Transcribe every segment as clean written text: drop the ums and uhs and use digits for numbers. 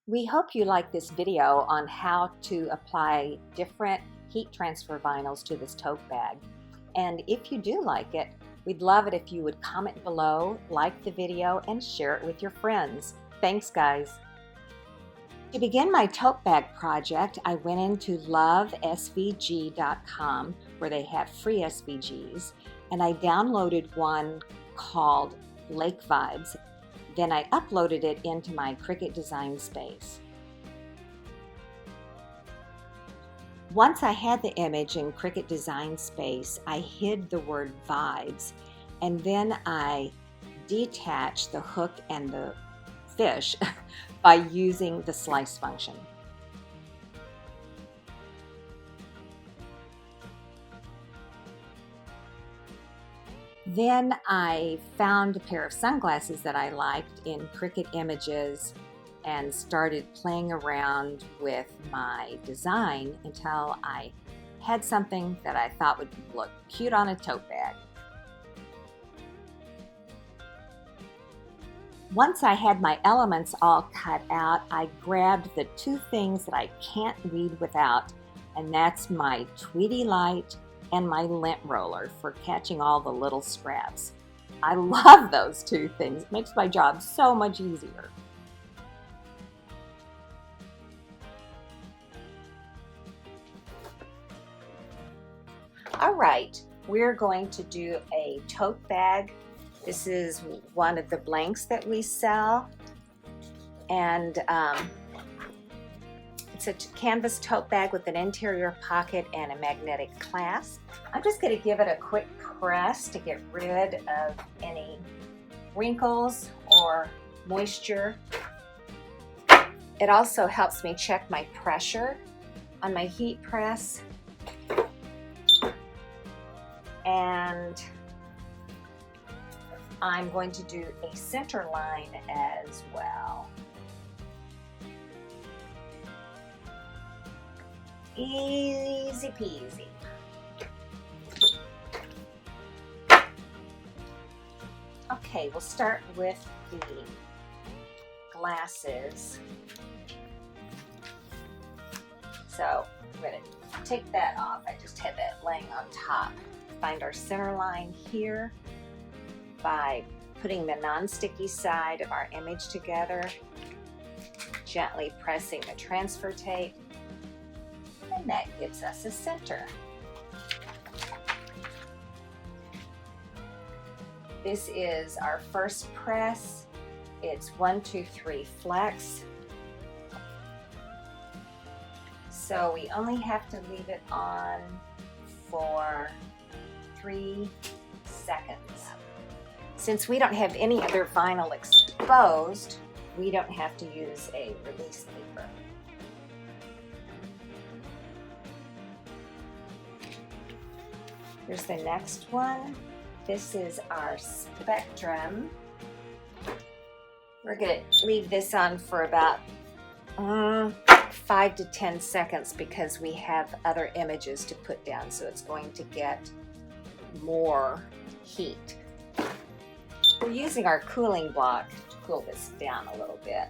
We hope you like this video on how to apply different heat transfer vinyls to this tote bag. And if you do like it, we'd love it if you would comment below, like the video, and share it with your friends. Thanks, guys. To begin my tote bag project, I went into lovesvg.com where they have free SVGs, and I downloaded one called Lake Vibes. Then I uploaded it into my Cricut design space. Once I had the image in Cricut design space, I hid the word vibes, and then I detached the hook and the fish by using the slice function. Then I found a pair of sunglasses that I liked in Cricut Images and started playing around with my design until I had something that I thought would look cute on a tote bag. Once I had my elements all cut out, I grabbed the two things that I can't read without, and that's my Tweety light and my lint roller for catching all the little scraps. I love those two things. It makes my job so much easier. All right, we're going to do a tote bag. This is one of the blanks that we sell, and it's a canvas tote bag with an interior pocket and a magnetic clasp. I'm just going to give it a quick press to get rid of any wrinkles or moisture. It also helps me check my pressure on my heat press. And I'm going to do a center line as well. Easy peasy. Okay, we'll start with the glasses. So I'm going to take that off. I just had that laying on top. Find our center line here by putting the non-sticky side of our image together, gently pressing the transfer tape, and that gives us a center. This is our first press. It's 1, 2, 3 flex. So we only have to leave it on for 3 seconds. Since we don't have any other vinyl exposed, we don't have to use a release paper. Here's the next one. This is our spectrum. We're going to leave this on for about 5 to 10 seconds because we have other images to put down, so it's going to get more heat. We're using our cooling block to cool this down a little bit.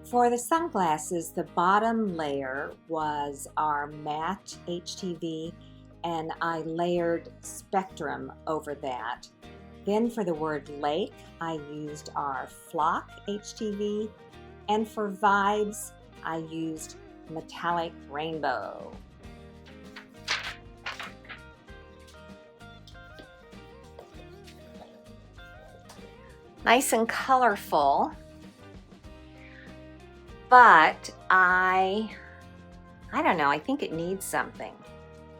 For the sunglasses, the bottom layer was our matte HTV, and I layered spectrum over that. Then for the word lake, I used our flock HTV, and for vibes, I used metallic rainbow. Nice and colorful, but I don't know, I think it needs something.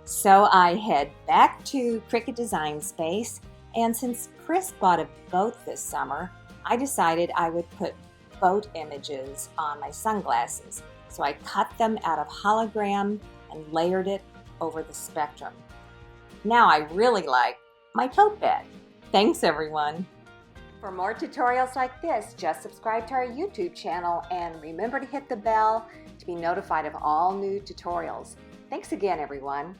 So I head back to Cricut Design Space, and since Chris bought a boat this summer, I decided I would put boat images on my sunglasses. So I cut them out of hologram and layered it over the spectrum. Now I really like my tote bag. Thanks, everyone. For more tutorials like this, just subscribe to our YouTube channel and remember to hit the bell to be notified of all new tutorials. Thanks again, everyone.